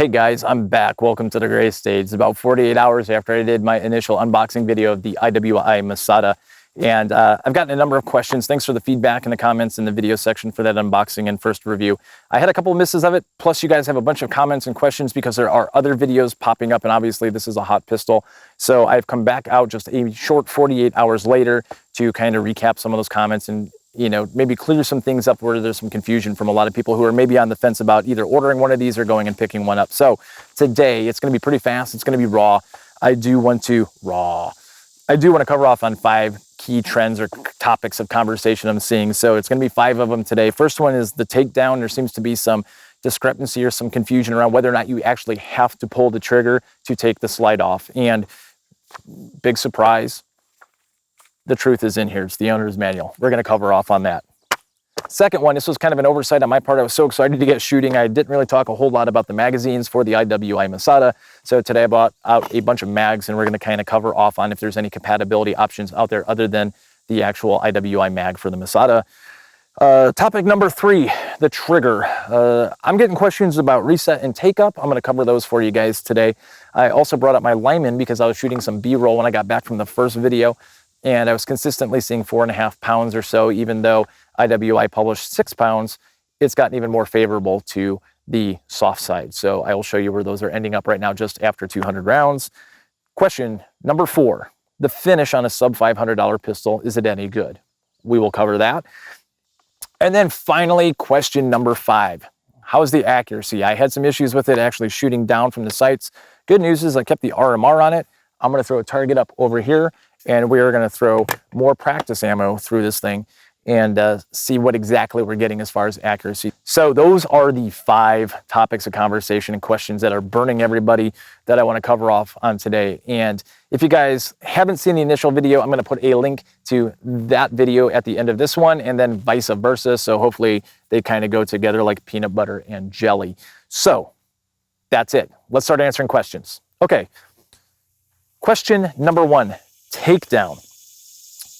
Hey guys, I'm back. Welcome to the gray stage. It's about 48 hours after I did my initial unboxing video of the IWI Masada. And I've gotten a number of questions. Thanks for the feedback in the comments in the video section for that unboxing and first review. I had a couple of misses of it. Plus you guys have a bunch of comments and questions because there are other videos popping up. And obviously this is a hot pistol. So I've come back out just a short 48 hours later to kind of recap some of those comments and maybe clear some things up where there's some confusion from a lot of people who are maybe on the fence about either ordering one of these or going and picking one up. So today it's going to be pretty fast. It's going to be raw. I do want to cover off on 5 key trends or topics of conversation I'm seeing. So it's going to be 5 of them today. First one is the takedown. There seems to be some discrepancy or some confusion around whether or not you actually have to pull the trigger to take the slide off. And big surprise, the truth is in here. It's the owner's manual. We're going to cover off on that. Second one, this was kind of an oversight on my part. I was so excited to get shooting. I didn't really talk a whole lot about the magazines for the IWI Masada. So today I bought out a bunch of mags and we're going to kind of cover off on if there's any compatibility options out there other than the actual IWI mag for the Masada. Topic number 3, the trigger. I'm getting questions about reset and take up. I'm going to cover those for you guys today. I also brought up my lineman because I was shooting some B-roll when I got back from the first video. And I was consistently seeing 4.5 pounds or so, even though IWI published 6 pounds, it's gotten even more favorable to the soft side. So I will show you where those are ending up right now just after 200 rounds. Question number 4, the finish on a sub $500 pistol, is it any good? We will cover that. And then finally, question number 5, how's the accuracy? I had some issues with it actually shooting down from the sights. Good news is I kept the RMR on it. I'm gonna throw a target up over here and we are going to throw more practice ammo through this thing and see what exactly we're getting as far as accuracy. So those are the 5 topics of conversation and questions that are burning everybody that I want to cover off on today. And if you guys haven't seen the initial video, I'm going to put a link to that video at the end of this one and then vice versa. So hopefully they kind of go together like peanut butter and jelly. So that's it. Let's start answering questions. Okay. Question number 1. Takedown.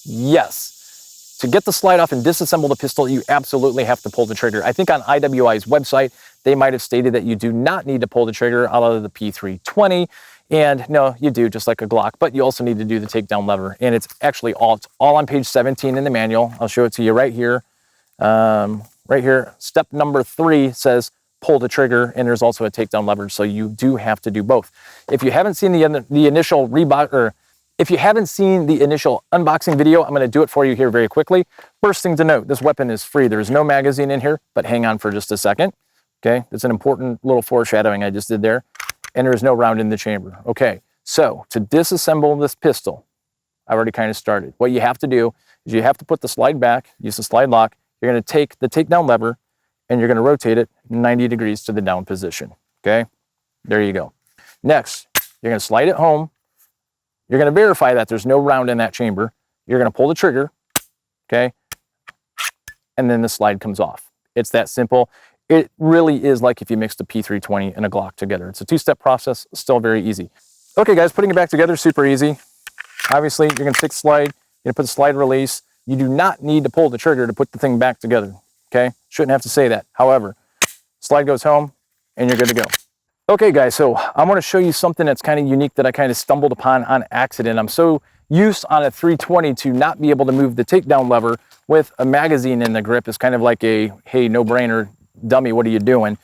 Yes. To get the slide off and disassemble the pistol, you absolutely have to pull the trigger. I think on IWI's website, they might have stated that you do not need to pull the trigger out of the P320. And no, you do, just like a Glock, but you also need to do the takedown lever. And it's actually all on page 17 in the manual. I'll show it to you right here. Right here, step number 3 says pull the trigger, and there's also a takedown lever. So you do have to do both. If you haven't seen the initial if you haven't seen the initial unboxing video, I'm going to do it for you here very quickly. First thing to note, this weapon is free. There's no magazine in here, but hang on for just a second. Okay, it's an important little foreshadowing I just did there. And there is no round in the chamber. Okay, so to disassemble this pistol, I've already kind of started. What you have to do is you have to put the slide back, use the slide lock. You're going to take the takedown lever and you're going to rotate it 90 degrees to the down position. Okay, there you go. Next, you're going to slide it home. You're going to verify that there's no round in that chamber. You're going to pull the trigger, okay? And then the slide comes off. It's that simple. It really is like if you mixed a P320 and a Glock together. It's a 2-step process, still very easy. Okay, guys, putting it back together, super easy. Obviously, you're going to take the slide, you're going to put the slide release. You do not need to pull the trigger to put the thing back together, okay? Shouldn't have to say that. However, slide goes home and you're good to go. Okay guys, so I want to show you something that's kind of unique that I kind of stumbled upon on accident. I'm so used on a 320 to not be able to move the takedown lever with a magazine in the grip. It's kind of like a, hey, no brainer, dummy, what are you doing?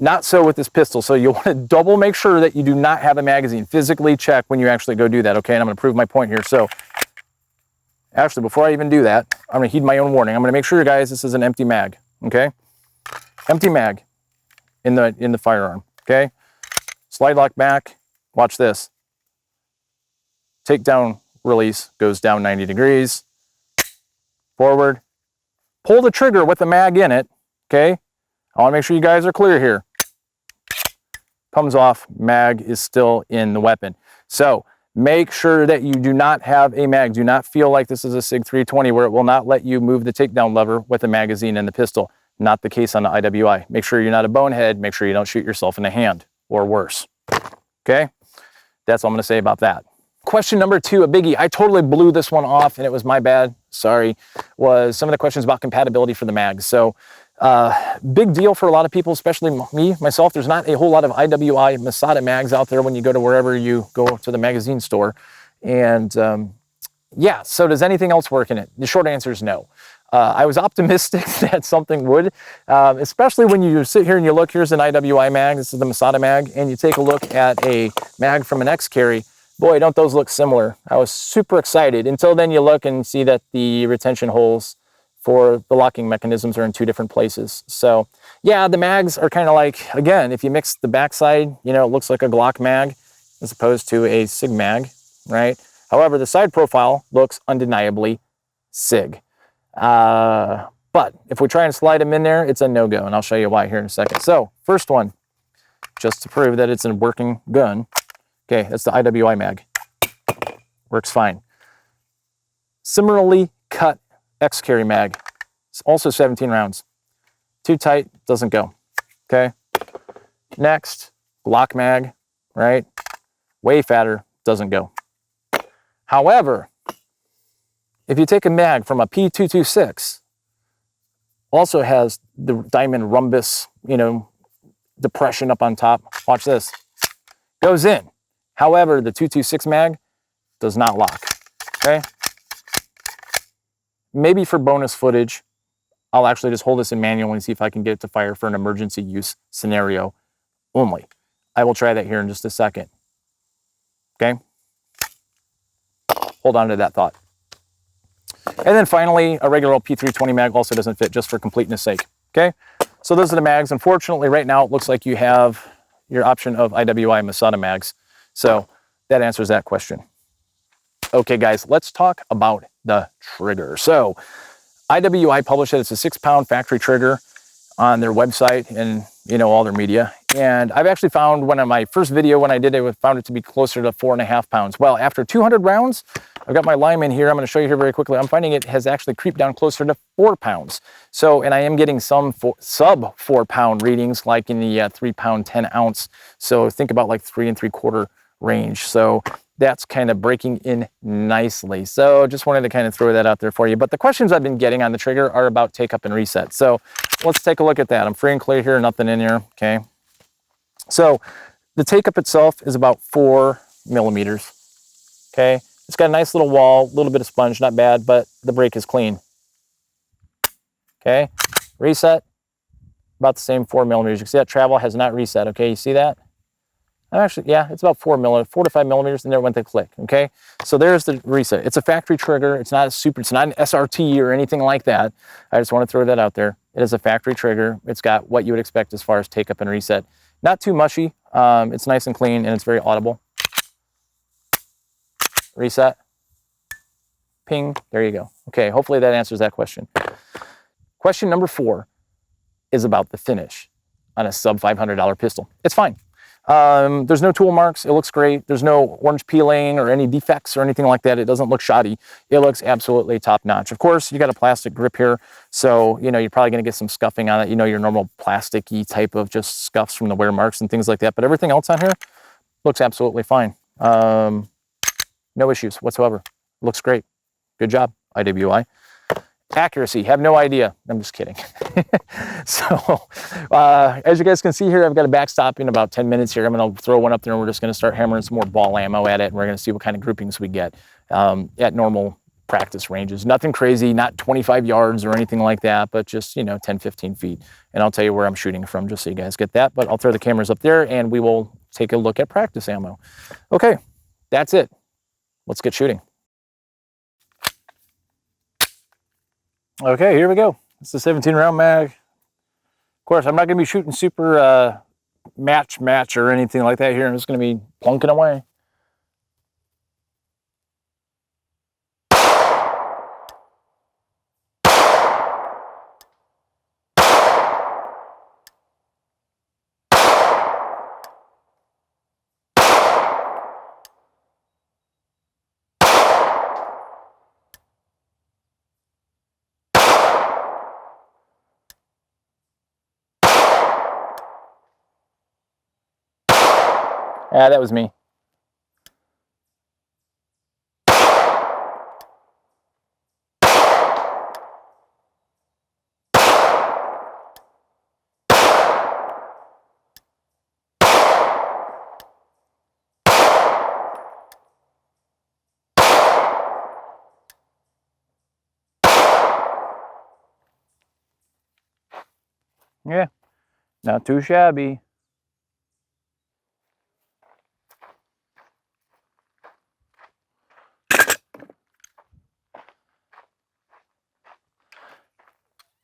Not so with this pistol. So you'll want to double make sure that you do not have a magazine. Physically check when you actually go do that, okay? And I'm going to prove my point here. So actually, before I even do that, I'm going to heed my own warning. I'm going to make sure, guys, this is an empty mag, okay? Empty mag in the firearm. Okay, slide lock back, watch this. Takedown release goes down 90 degrees, forward. Pull the trigger with the mag in it, okay? I wanna make sure you guys are clear here. Comes off, mag is still in the weapon. So make sure that you do not have a mag. Do not feel like this is a SIG 320 where it will not let you move the takedown lever with a magazine in the pistol. Not the case on the IWI. Make sure you're not a bonehead. Make sure you don't shoot yourself in the hand or worse. Okay? That's all I'm going to say about that. Question number 2, a biggie. I totally blew this one off and it was my bad. Sorry. Was some of the questions about compatibility for the mags. So Big deal for a lot of people, especially myself. There's not a whole lot of IWI Masada mags out there when you go to wherever you go to the magazine store. And yeah, so does anything else work in it? The short answer is no. I was optimistic that something would, especially when you sit here and you look, here's an IWI mag, this is the Masada mag, and you take a look at a mag from an X-Carry. Boy, don't those look similar. I was super excited until then you look and see that the retention holes for the locking mechanisms are in 2 different places. So yeah, the mags are kind of like, again, if you mix the backside, you know, it looks like a Glock mag as opposed to a SIG mag, right? However, the side profile looks undeniably SIG. But if we try and slide them in there, it's a no-go, and I'll show you why here in a second. So first one, just to prove that it's a working gun. Okay, that's the IWI mag. Works fine. Similarly cut X-Carry mag. It's also 17 rounds. Too tight, doesn't go. Okay. Next, Glock mag, right? Way fatter, doesn't go. However, if you take a mag from a P226, also has the diamond rhombus, you know, depression up on top. Watch this. Goes in. However, the 226 mag does not lock. Okay. Maybe for bonus footage, I'll actually just hold this in manual and see if I can get it to fire for an emergency use scenario only. I will try that here in just a second. Okay. Hold on to that thought. And then finally, a regular old P320 mag also doesn't fit, just for completeness sake. Okay. So those are the mags. Unfortunately, right now it looks like you have your option of IWI Masada mags. So that answers that question. Okay, guys, let's talk about the trigger. So IWI published it. It's a 6-pound factory trigger on their website and, you know, all their media. And I've actually found when on my first video, when I did it, I found it to be closer to 4.5 pounds. Well, after 200 rounds, I've got my lineman here. I'm going to show you here very quickly. I'm finding it has actually creeped down closer to 4 pounds. So, and I am getting some sub 4 pound readings, like in the 3 pound, 10 ounce. So think about like 3 3/4 range. So that's kind of breaking in nicely. So just wanted to kind of throw that out there for you. But the questions I've been getting on the trigger are about take up and reset. So let's take a look at that. I'm free and clear here, nothing in here. Okay. So the take up itself is about 4 millimeters. Okay. It's got a nice little wall, a little bit of sponge, not bad, but the break is clean. Okay. Reset, about the same 4 millimeters. You can see that travel has not reset. Okay. You see that? Actually, yeah, it's about 4 to 5 millimeters, and there went the click. Okay, so there's the reset. It's a factory trigger. It's not an SRT or anything like that. I just want to throw that out there. It is a factory trigger. It's got what you would expect as far as take up and reset. Not too mushy. It's nice and clean, and it's very audible. Reset. Ping. There you go. Okay, hopefully that answers that question. Question number 4 is about the finish on a sub $500 pistol. It's fine. There's no tool marks. It looks great. There's no orange peeling or any defects or anything like that. It doesn't look shoddy. It looks absolutely top notch. Of course, you got a plastic grip here. So, you know, you're probably going to get some scuffing on it. You know, your normal plasticky type of just scuffs from the wear marks and things like that. But everything else on here looks absolutely fine. No issues whatsoever. Looks great. Good job, IWI. Accuracy, have no idea. I'm just kidding. So, as you guys can see here, I've got a backstop in about 10 minutes here. I'm going to throw one up there and we're just going to start hammering some more ball ammo at it. And we're going to see what kind of groupings we get at normal practice ranges. Nothing crazy, not 25 yards or anything like that, but just, you know, 10, 15 feet. And I'll tell you where I'm shooting from just so you guys get that. But I'll throw the cameras up there and we will take a look at practice ammo. Okay, that's it. Let's get shooting. Okay, here we go. It's the 17 round mag. Of course, I'm not going to be shooting super match or anything like that here. I'm just going to be plunking away. Yeah, that was me. Yeah, not too shabby.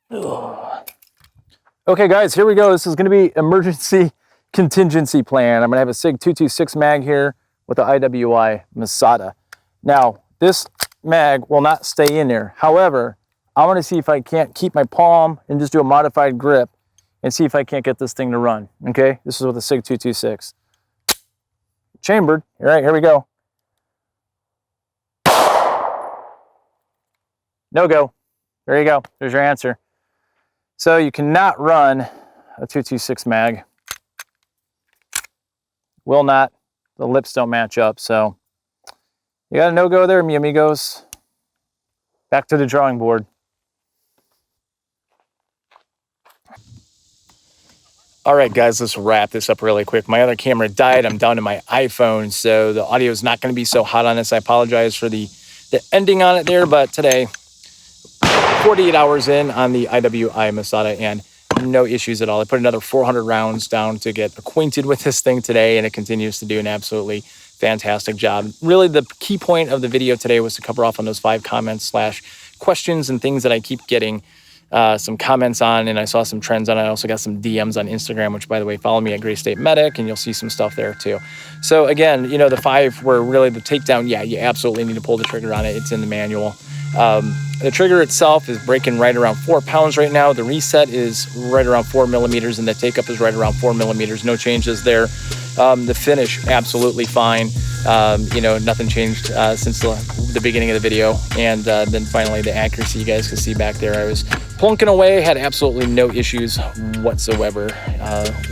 Ugh. Okay, guys, here we go. This is going to be emergency contingency plan. I'm going to have a SIG 226 mag here with the IWI Masada. Now, this mag will not stay in there. However, I want to see if I can't keep my palm and just do a modified grip and see if I can't get this thing to run. Okay, this is with the SIG 226. Chambered. All right, here we go. No go. There you go. There's your answer. So you cannot run a 226 mag. Will not. The lips don't match up. So you got a no-go there, mi amigos. Back to the drawing board. All right, guys, let's wrap this up really quick. My other camera died. I'm down to my iPhone, so the audio is not going to be so hot on this. I apologize for the ending on it there, but today, 48 hours in on the IWI Masada and no issues at all. I put another 400 rounds down to get acquainted with this thing today, and it continues to do an absolutely fantastic job. Really, the key point of the video today was to cover off on those 5 comments / questions and things that I keep getting some comments on, and I saw some trends on it. I also got some DMs on Instagram, which, by the way, follow me at Gray State Medic, and you'll see some stuff there too. So again, you know, the 5 were really the takedown. Yeah, you absolutely need to pull the trigger on it. It's in the manual. The trigger itself is breaking right around 4 pounds right now. The reset is right around 4 millimeters, and the take up is right around 4 millimeters. No changes there. The finish, absolutely fine. You know, nothing changed since the beginning of the video. And then finally, the accuracy, you guys can see back there. I was plunking away, had absolutely no issues whatsoever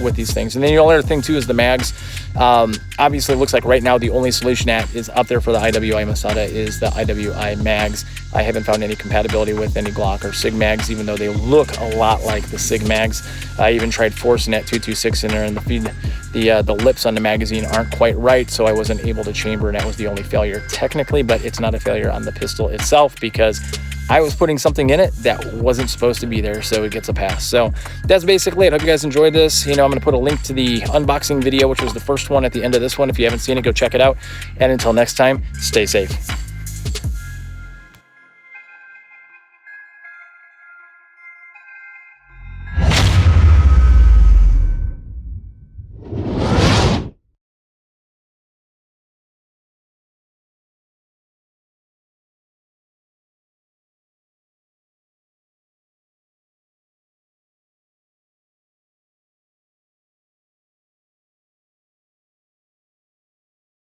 with these things. And then the only other thing too is the mags. Obviously, it looks like right now the only solution that is out there for the IWI Masada is the IWI mags. I haven't found any compatibility with any Glock or SIG mags, even though they look a lot like the SIG mags. I even tried forcing that 226 in there, and the lips on the magazine aren't quite right, so I wasn't able to chamber, and that was the only failure technically. But it's not a failure on the pistol itself because I was putting something in it that wasn't supposed to be there, so it gets a pass. So that's basically it. Hope you guys enjoyed this. You know, I'm going to put a link to the unboxing video, which was the first one, at the end of this one. If you haven't seen it, go check it out. And until next time, stay safe.